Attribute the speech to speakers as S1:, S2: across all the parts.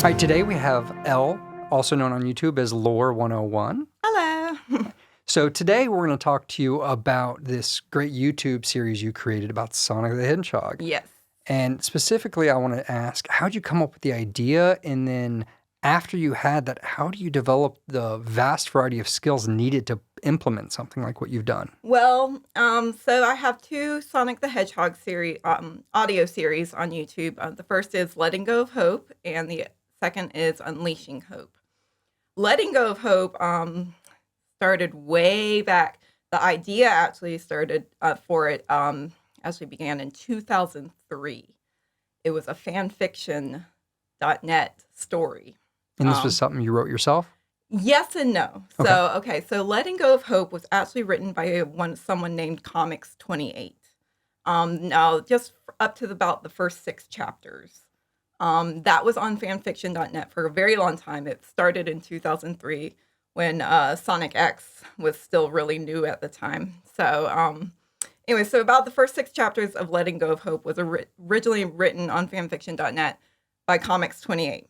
S1: right, today we have Elle, also known on YouTube as Loor101.
S2: Hello.
S1: So today we're going to talk to you about this great YouTube series you created about Sonic the Hedgehog.
S2: Yes.
S1: And specifically, I want to ask, how'd you come up with the idea? And then after you had that, how do you develop the vast variety of skills needed to implement something like what you've done?
S2: Well, so I have two Sonic the Hedgehog series, audio series on YouTube. The first is Letting Go of Hope, and the second is Unleashing Hope. Letting Go of Hope started way back. The idea actually started for it actually began in 2003. It was a fanfiction.net story.
S1: And this was something you wrote yourself?
S2: Yes and no. So Letting Go of Hope was actually written by someone named Comics 28. Now, just up to about the first 6 chapters. That was on fanfiction.net for a very long time. It started in 2003 when Sonic X was still really new at the time. So anyway, so about the first 6 chapters of Letting Go of Hope was originally written on fanfiction.net by Comics 28.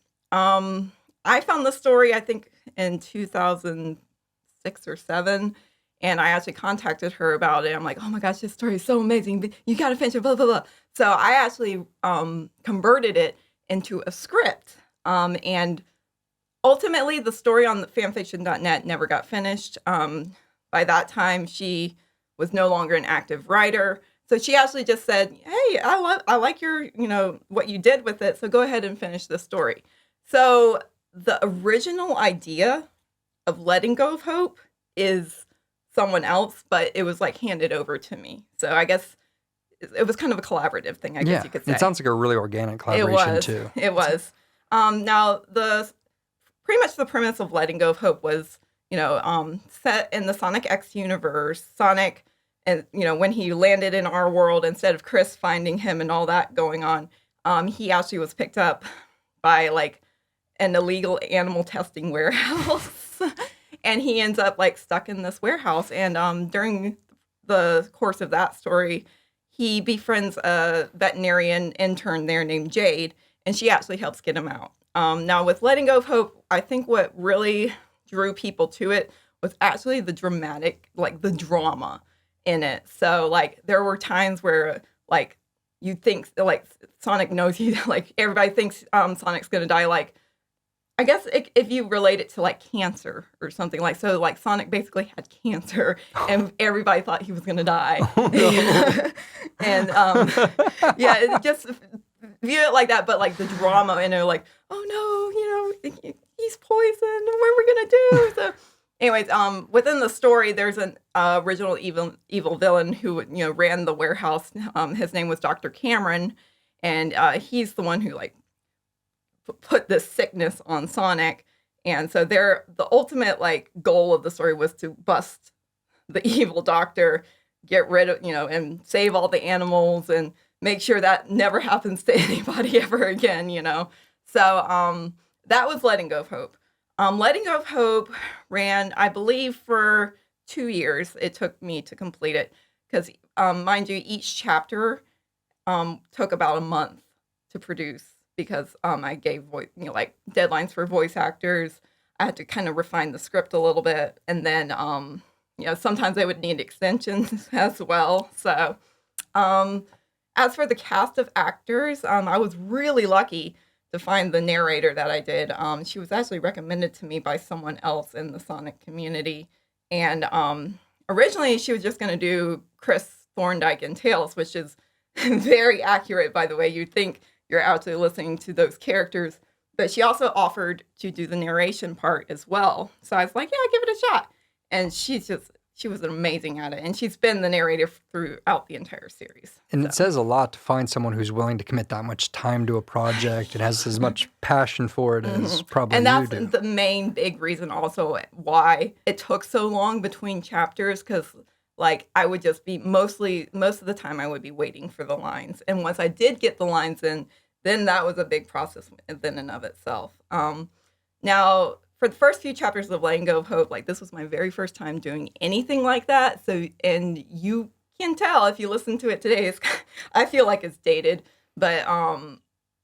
S2: I found the story, I think, in 2006 or 7, and I actually contacted her about it. I'm like, oh my gosh, this story is so amazing. You got to finish it, blah, blah, blah. So I actually converted it into a script. And ultimately, the story on the fanfiction.net never got finished. By that time, she was no longer an active writer. So she actually just said, hey, I like your, what you did with it. So go ahead and finish the story. So the original idea of Letting Go of Hope is someone else, but it was like handed over to me. So I guess it was kind of a collaborative thing, I guess you could say.
S1: It sounds like a really organic collaboration too.
S2: It was. Now, pretty much the premise of Letting Go of Hope was, set in the Sonic X universe. Sonic, and when he landed in our world, instead of Chris finding him and all that going on, he actually was picked up by like an illegal animal testing warehouse. And he ends up like stuck in this warehouse. And during the course of that story, he befriends a veterinarian intern there named Jade, and she actually helps get him out. Now with Letting Go of Hope, I think what really drew people to it was actually the drama in it. So like there were times where like you think like Sonic knows like everybody thinks Sonic's gonna die. Like I guess if you relate it to like cancer or something like so, like Sonic basically had cancer and everybody thought he was gonna die. Oh, no. And it just view it like that, but like the drama and like, oh no, he's poisoned. What are we gonna do? So, anyways, within the story, there's an original evil villain who ran the warehouse. His name was Dr. Cameron, and he's the one who like put this sickness on Sonic. And so the ultimate like goal of the story was to bust the evil doctor, get rid of, and save all the animals and make sure that never happens to anybody ever again, So that was Letting Go of Hope. Letting Go of Hope ran, I believe, for 2 years. It took me to complete it because, mind you, each chapter took about a month to produce. Because I gave deadlines for voice actors. I had to kind of refine the script a little bit. And then, sometimes they would need extensions as well. So as for the cast of actors, I was really lucky to find the narrator that I did. She was actually recommended to me by someone else in the Sonic community. And originally she was just going to do Chris Thorndike and Tails, which is very accurate, by the way. You'd think you're actually listening to those characters. But she also offered to do the narration part as well. So I was like, yeah, give it a shot. And she was amazing at it. And she's been the narrator throughout the entire series.
S1: And it says a lot to find someone who's willing to commit that much time to a project and has as much passion for it as probably you do.
S2: And that's the main big reason also why it took so long between chapters, because like I would just be most of the time I would be waiting for the lines. And once I did get the lines in, then that was a big process in and of itself. Now, for the first few chapters of Letting Go of Hope, like this was my very first time doing anything like that. So, and you can tell if you listen to it today, I feel like it's dated, but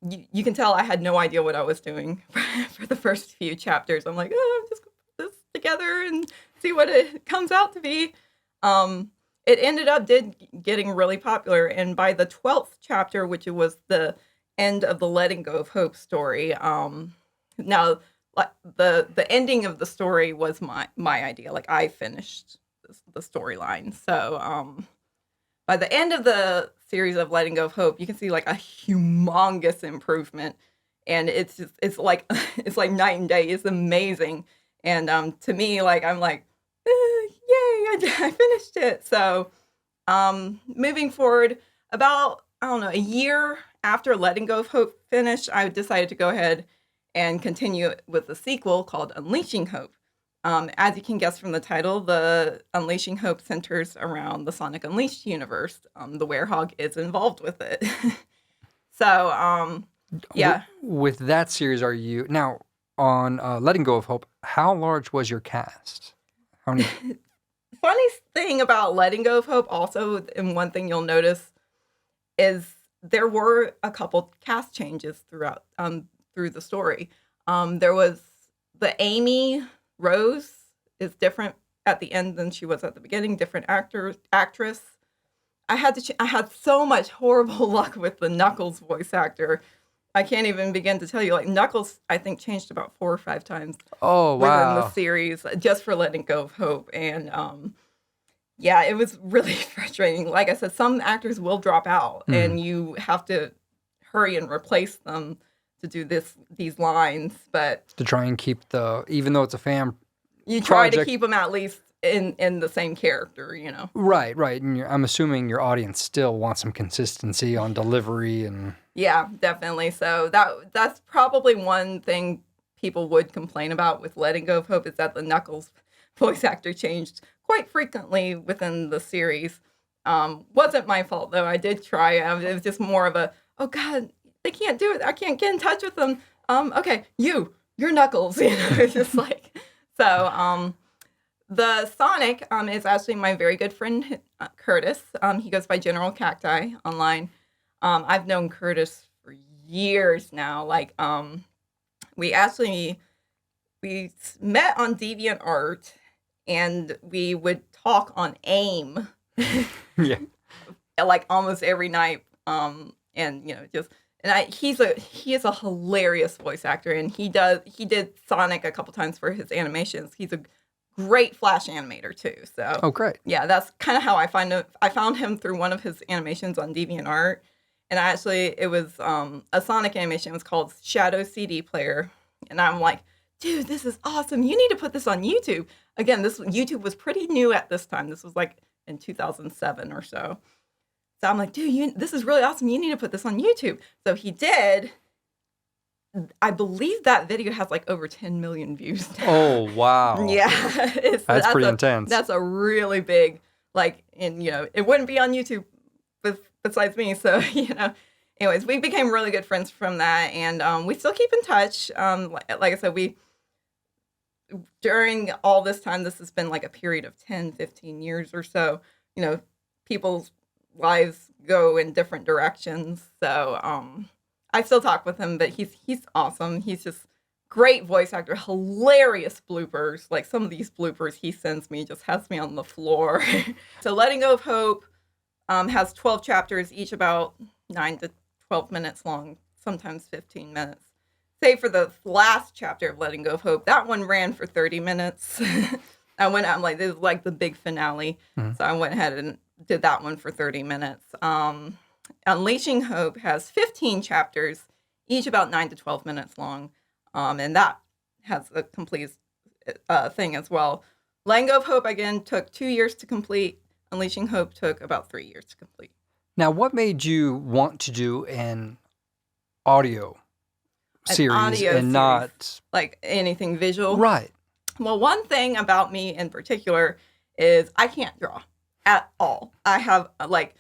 S2: you can tell I had no idea what I was doing for the first few chapters. I'm like, oh, I'm just going to put this together and see what it comes out to be. It ended up getting really popular, and by the 12th chapter, which it was the end of the letting go of hope story, now like the ending of the story was my idea. Like I finished the storyline. So by the end of the series of letting go of hope, you can see like a humongous improvement, and it's like it's like night and day. It's amazing, and to me, like I'm like, yay, I finished it. So moving forward, about I don't know, a year after letting go of hope finished, I decided to go ahead and continue with the sequel called Unleashing Hope. As you can guess from the title, the Unleashing Hope centers around the Sonic Unleashed universe. The Werehog is involved with it. So, yeah.
S1: With that series, are you now on Letting Go of Hope? How large was your cast? How many?
S2: Funny thing about Letting Go of Hope, also, and one thing you'll notice is there were a couple cast changes throughout through the story. There was the Amy Rose is different at the end than she was at the beginning. Different actress. I had so much horrible luck with the Knuckles voice actor. I can't even begin to tell you. Like Knuckles, I think changed about 4 or 5 times.
S1: Oh wow!
S2: Within the series, just for Letting Go of Hope, and yeah, it was really frustrating. Like I said, some actors will drop out, and you have to hurry and replace them to do these lines. But
S1: to try and keep even though it's a fan,
S2: you try to keep them at least in the same character, you know.
S1: Right. And I'm assuming your audience still wants some consistency on delivery and.
S2: Yeah, definitely. So that's probably one thing people would complain about with Letting Go of Hope is that the Knuckles voice actor changed quite frequently within the series. Wasn't my fault though. I did try. It was just more of a, oh God, they can't do it. I can't get in touch with them. Okay, you're Knuckles. You know, it's just like so. The Sonic is actually my very good friend Curtis. He goes by General Cacti online. I've known Curtis for years now. Like, we met on DeviantArt, and we would talk on AIM.
S1: Yeah.
S2: Like almost every night. And you know, he is a hilarious voice actor, and he did Sonic a couple times for his animations. He's a great Flash animator too. So
S1: oh great.
S2: Yeah, that's kind of how I found him through one of his animations on DeviantArt. And actually, it was a Sonic animation. It was called Shadow CD Player. And I'm like, dude, this is awesome. You need to put this on YouTube. Again, YouTube was pretty new at this time. This was like in 2007 or so. So I'm like, dude, this is really awesome. You need to put this on YouTube. So he did. I believe that video has like over 10 million views now.
S1: Oh, wow.
S2: Yeah.
S1: That's pretty intense.
S2: That's a really big, like, and, you know, it wouldn't be on YouTube besides me. So, you know, anyways, we became really good friends from that. And we still keep in touch. Like I said, during all this time, this has been like a period of 10, 15 years or so, you know, people's lives go in different directions. So, I still talk with him, but he's awesome. He's just great voice actor, hilarious bloopers. Like some of these bloopers he sends me just has me on the floor. So Letting Go of Hope has 12 chapters, each about 9 to 12 minutes long, sometimes 15 minutes. Save for the last chapter of Letting Go of Hope. That one ran for 30 minutes. I'm like, this is like the big finale. So I went ahead and did that one for 30 minutes. Unleashing Hope has 15 chapters, each about 9 to 12 minutes long. And that has a complete thing as well. Letting Go of Hope, again, took 2 years to complete. Unleashing Hope took about 3 years to complete.
S1: Now, what made you want to do an audio series and not...
S2: like anything visual?
S1: Right.
S2: Well, one thing about me in particular is I can't draw at all. I have, like...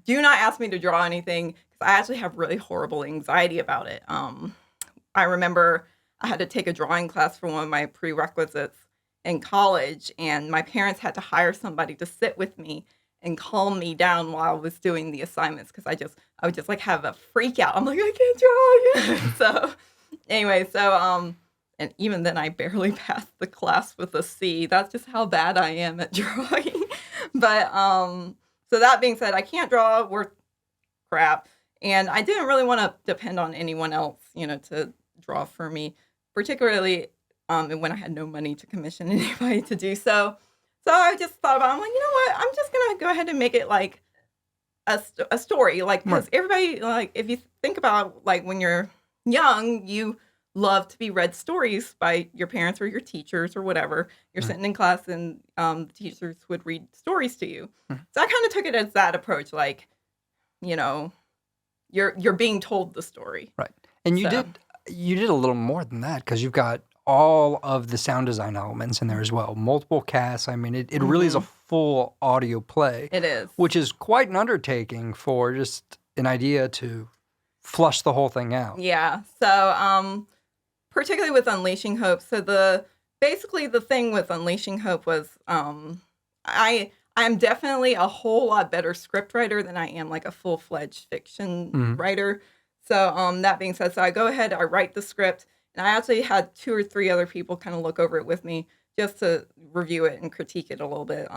S2: Do not ask me to draw anything because I actually have really horrible anxiety about it. I remember I had to take a drawing class for one of my prerequisites in college, and my parents had to hire somebody to sit with me and calm me down while I was doing the assignments because I would just like have a freak out. I'm like, I can't draw. So anyway, and even then I barely passed the class with a C. That's just how bad I am at drawing. But so that being said, I can't draw worth crap. And I didn't really want to depend on anyone else, to draw for me, particularly when I had no money to commission anybody to do so. So I just thought about it. I'm like, you know what? I'm just going to go ahead and make it like a story. Like, because everybody, like, if you think about, like, when you're young, you love to be read stories by your parents or your teachers or whatever. You're sitting in class and the teachers would read stories to you. So I kind of took it as that approach, like, you're being told the story.
S1: Right. And you did a little more than that because you've got all of the sound design elements in there as well. Multiple casts. I mean, it really is a full audio play.
S2: It is.
S1: Which is quite an undertaking for just an idea to flush the whole thing out.
S2: Yeah. So, particularly with Unleashing Hope. So basically the thing with Unleashing Hope was I'm definitely a whole lot better script writer than I am like a full-fledged fiction writer. So that being said, so I go ahead, I write the script, and I actually had 2 or 3 other people kind of look over it with me just to review it and critique it a little bit,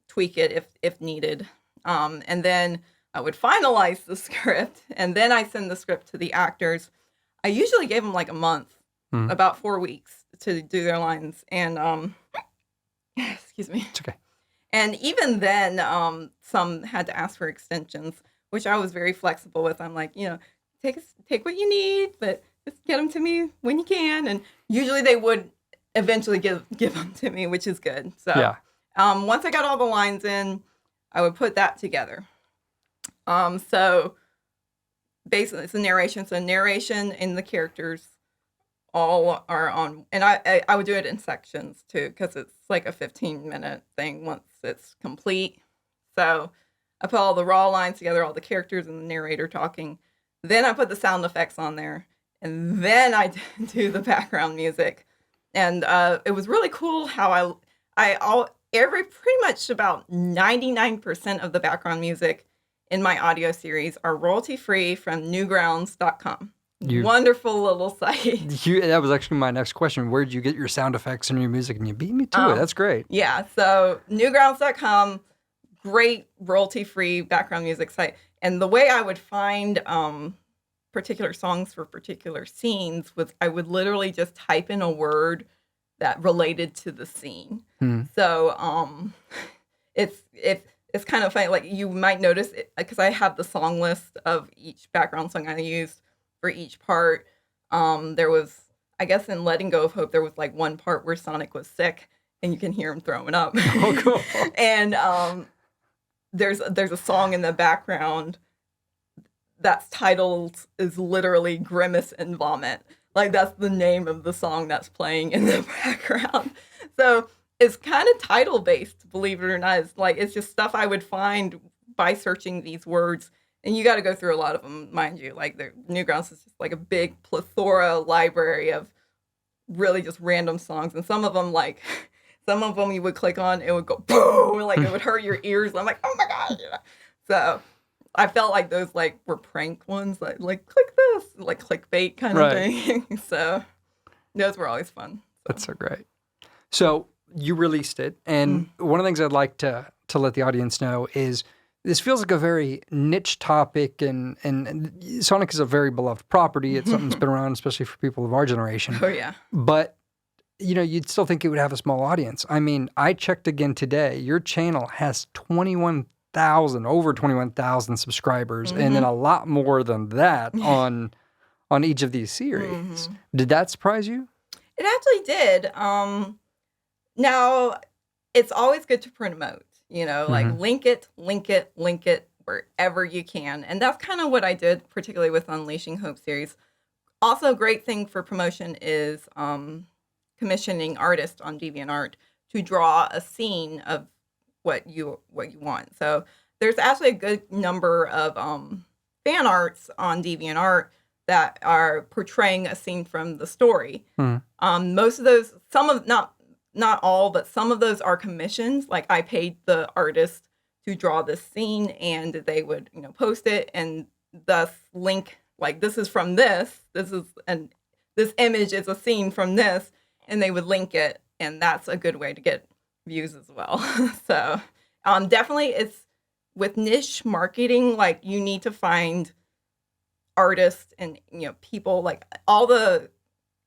S2: tweak it if needed. And then I would finalize the script, and then I send the script to the actors. I usually gave them like a month, about 4 weeks to do their lines. And excuse me.
S1: It's okay.
S2: And even then, some had to ask for extensions, which I was very flexible with. I'm like, take what you need, but just get them to me when you can. And usually they would eventually give them to me, which is good. So once I got all the lines in, I would put that together. So basically it's a narration. So narration and the characters all are on, and I would do it in sections too, because it's like a 15-minute thing once it's complete. So I put all the raw lines together, all the characters and the narrator talking. Then I put the sound effects on there, and then I do the background music. And it was really cool how pretty much about 99% of the background music in my audio series are royalty-free from newgrounds.com. Wonderful little site.
S1: That was actually my next question. Where did you get your sound effects and your music? And you beat me to it. That's great.
S2: Yeah. So newgrounds.com, great royalty-free background music site. And the way I would find particular songs for particular scenes was I would literally just type in a word that related to the scene. So it's kind of funny. Like you might notice it because I have the song list of each background song I used for each part. There was, I guess in Letting Go of Hope, there was like one part where Sonic was sick and you can hear him throwing up.
S1: Oh, cool.
S2: And there's a song in the background that's titled is literally Grimace and Vomit. Like that's the name of the song that's playing in the background. So it's kind of title based, believe it or not. It's like, it's just stuff I would find by searching these words. And you got to go through a lot of them, mind you. Like the Newgrounds is just like a big plethora library of really just random songs. And some of them you would click on, it would go boom, like it would hurt your ears. I'm like, oh my God. So I felt like those like were prank ones, like click this, like clickbait kind of thing. So those were always fun. So.
S1: That's so great. So you released it. And one of the things I'd like to let the audience know is this feels like a very niche topic, and Sonic is a very beloved property. It's something that's been around, especially for people of our generation.
S2: Oh, yeah.
S1: But, you'd still think it would have a small audience. I mean, I checked again today. Your channel has over 21,000 subscribers, and then a lot more than that on each of these series. Did that surprise you?
S2: It actually did. Now, it's always good to promote. Like link it wherever you can. And that's kind of what I did, particularly with Unleashing Hope series. Also, a great thing for promotion is commissioning artists on DeviantArt to draw a scene of what you want. So there's actually a good number of fan arts on DeviantArt that are portraying a scene from the story. Most of those, not all, but some of those are commissions. Like I paid the artist to draw this scene, and they would, post it and thus link, like, this is from this image is a scene from this, and they would link it, and that's a good way to get views as well. So definitely it's with niche marketing, like, you need to find artists and people. Like, all the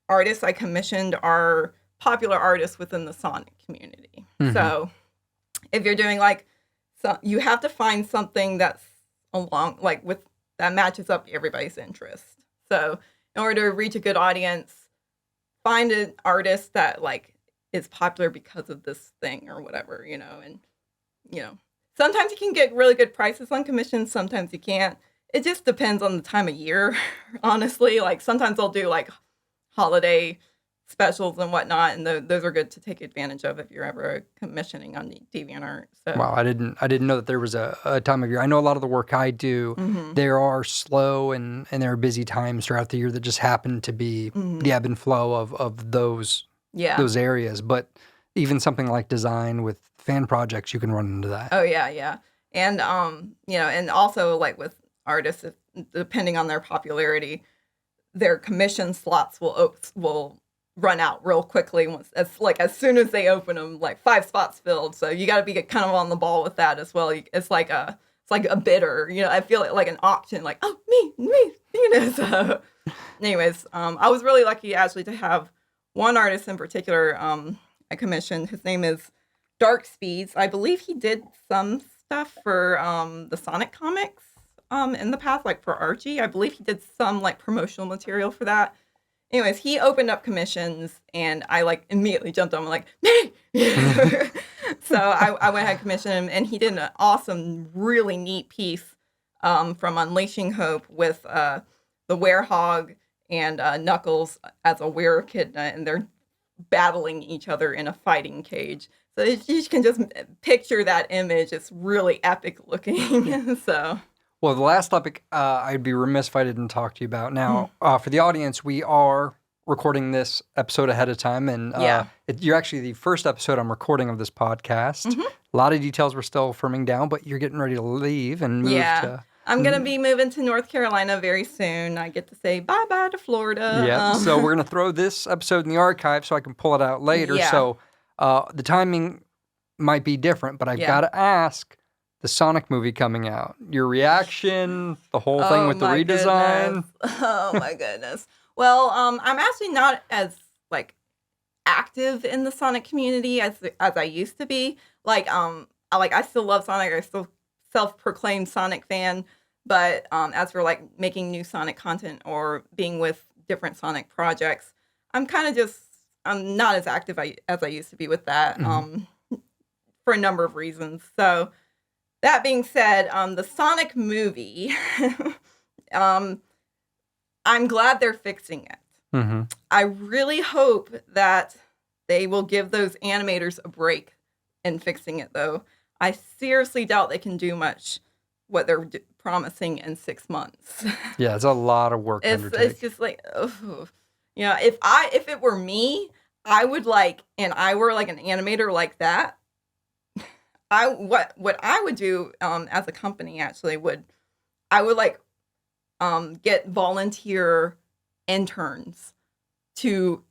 S2: artists I commissioned are popular artists within the Sonic community. So if you're doing you have to find something that's along that matches up everybody's interest. So in order to reach a good audience, find an artist that is popular because of this thing or whatever, and sometimes you can get really good prices on commissions, sometimes you can't. It just depends on the time of year, honestly. Like, sometimes I'll do holiday specials and whatnot, and those are good to take advantage of if you're ever commissioning on DeviantArt. So.
S1: Wow, I didn't know that there was a time of year. I know a lot of the work I do, there are slow and there are busy times throughout the year that just happen to be the ebb and flow of those areas. But even something like design with fan projects, you can run into that.
S2: Oh yeah. And and also with artists, depending on their popularity, their commission slots will run out real quickly as soon as they open them, 5 spots filled. So you got to be kind of on the ball with that as well. It's like a bidder, I feel like an auction, oh, me. So anyways, I was really lucky actually to have one artist in particular I commissioned. His name is Dark Speeds. I believe he did some stuff for the Sonic comics in the past, for Archie. I believe he did some promotional material for that. Anyways, he opened up commissions, and I immediately jumped on him, me! So I went ahead and commissioned him, and he did an awesome, really neat piece from Unleashing Hope with the Werehog and Knuckles as a were-echidna, and they're battling each other in a fighting cage. So you can just picture that image. It's really epic looking. So.
S1: Well, the last topic I'd be remiss if I didn't talk to you about. Now, for the audience, we are recording this episode ahead of time, and you're actually the first episode I'm recording of this podcast. A lot of details we're still firming down, but you're getting ready to leave and move to...
S2: I'm going to be moving to North Carolina very soon. I get to say bye-bye to Florida.
S1: Yeah, so we're going to throw this episode in the archive so I can pull it out later.
S2: Yeah.
S1: So the timing might be different, but I've got to ask... The Sonic movie coming out. Your reaction, the whole thing with the redesign.
S2: Goodness. Oh my goodness. Well, I'm actually not as active in the Sonic community as I used to be. I still love Sonic. I still self-proclaimed Sonic fan. But as for making new Sonic content or being with different Sonic projects, I'm not as active as I used to be with that. For a number of reasons. So. That being said, the Sonic movie, I'm glad they're fixing it. I really hope that they will give those animators a break in fixing it, though. I seriously doubt they can do much what they're promising in 6 months.
S1: Yeah, it's a lot of work to undertake.
S2: It's just if it were me, I would and I were an animator like that. What I would do as a company actually I would get volunteer interns to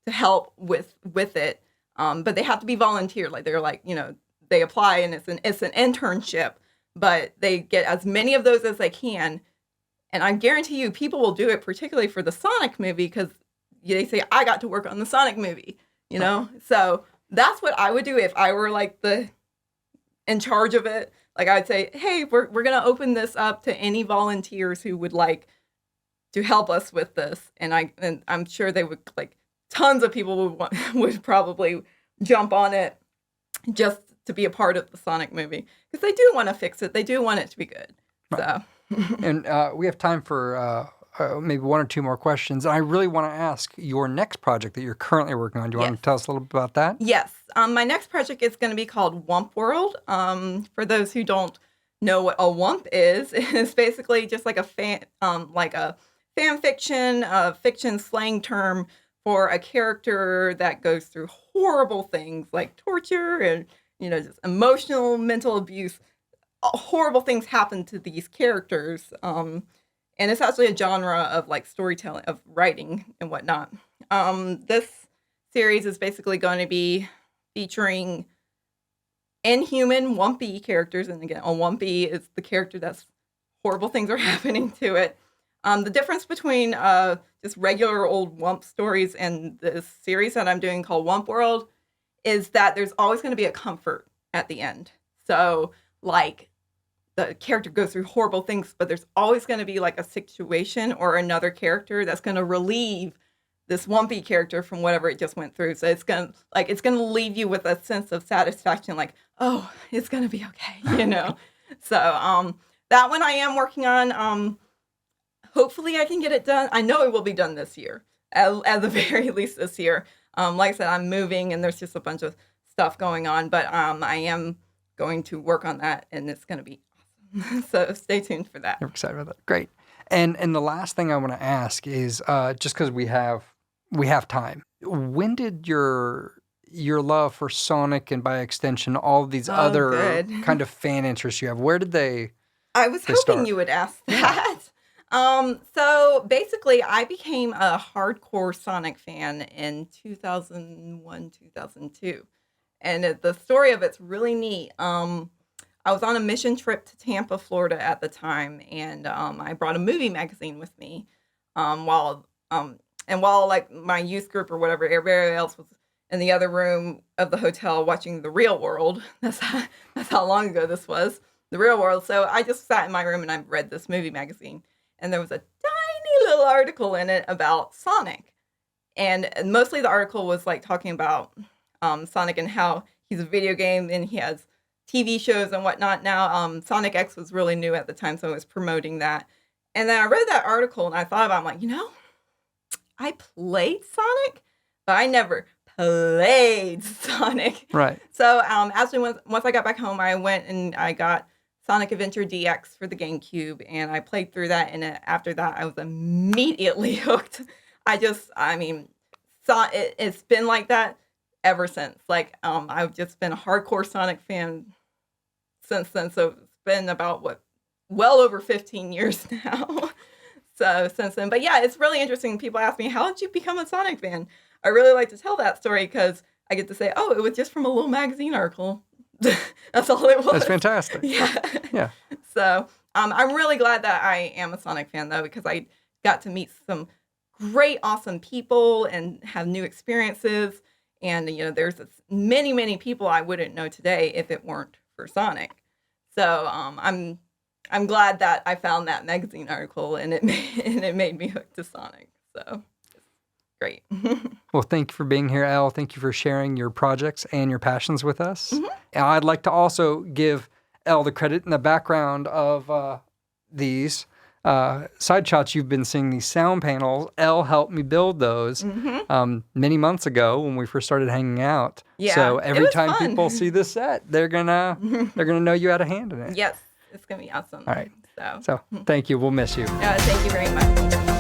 S2: help with it, but they have to be volunteer. They're they apply and it's an internship, but they get as many of those as they can, and I guarantee you people will do it, particularly for the Sonic movie, because they say I got to work on the Sonic movie, So that's what I would do if I were in charge of it. I would say, hey, we're going to open this up to any volunteers who would like to help us with this. And I'm sure they would tons of people would probably jump on it just to be a part of the Sonic movie, because they do want to fix it. They do want it to be good. Right. So.
S1: And we have time for maybe one or two more questions. And I really want to ask your next project that you're currently working on. Do you want to tell us a little bit about that?
S2: Yes. My next project is going to be called Wump World. For those who don't know what a wump is, it's basically just a fan fiction, fiction slang term for a character that goes through horrible things like torture and just emotional, mental abuse horrible things happen to these characters. And it's actually a genre of like storytelling, of writing and whatnot. This series is basically going to be featuring inhuman Wumpy characters. And again, a Wumpy is the character that's horrible things are happening to it. The difference between just regular old Wump stories and this series that I'm doing called Wump World is that there's always going to be a comfort at the end. So, like, the character goes through horrible things, but there's always going to be, like, a situation or another character that's going to relieve this Wumpy character from whatever it just went through. So it's going to leave you with a sense of satisfaction, like, oh, it's going to be okay, you know? So, that one I am working on. Hopefully I can get it done. I know it will be done this year, at the very least this year. Like I said, I'm moving and there's just a bunch of stuff going on, but I am going to work on that and it's going to be awesome. So stay tuned for that.
S1: I'm excited about that. Great. And the last thing I want to ask is just because we have time. When did your love for Sonic and by extension all of these other kind of fan interests you have, where did they?
S2: I was hoping
S1: start?
S2: You would ask that. So basically I became a hardcore Sonic fan in 2001, 2002. And the story of it's really neat. I was on a mission trip to Tampa, Florida at the time, and I brought a movie magazine with me. While like my youth group or whatever, everybody else was in the other room of the hotel watching The Real World. That's how long ago this was, The Real World. So I just sat in my room and I read this movie magazine. And there was a tiny little article in it about Sonic. And mostly the article was like talking about Sonic and how he's a video game and he has TV shows and whatnot now. Sonic X was really new at the time, so I was promoting that. And then I read that article and I thought about it, I'm like, I played Sonic, but I never played Sonic.
S1: Right.
S2: So actually, once I got back home, I went and I got Sonic Adventure DX for the GameCube, and I played through that, and after that, I was immediately hooked. It's been like that ever since. Like, I've just been a hardcore Sonic fan since then, so it's been about, well over 15 years now. So, since then. But yeah, it's really interesting. People ask me, how did you become a Sonic fan? I really like to tell that story because I get to say, oh, it was just from a little magazine article. That's all it was.
S1: That's fantastic.
S2: Yeah. So I'm really glad that I am a Sonic fan, though, because I got to meet some great, awesome people and have new experiences. And, there's many, many people I wouldn't know today if it weren't for Sonic. So I'm glad that I found that magazine article and it made me hooked to Sonic. So great.
S1: Well, thank you for being here, Elle. Thank you for sharing your projects and your passions with us.
S2: Mm-hmm.
S1: And I'd like to also give Elle the credit in the background of these side shots. You've been seeing these sound panels. Elle helped me build those many months ago when we first started hanging out.
S2: Yeah,
S1: so every time
S2: fun.
S1: people see this set, they're gonna know you had a hand in it.
S2: Yes, it's gonna be awesome.
S1: All right. So thank you. We'll miss you.
S2: Thank you very much.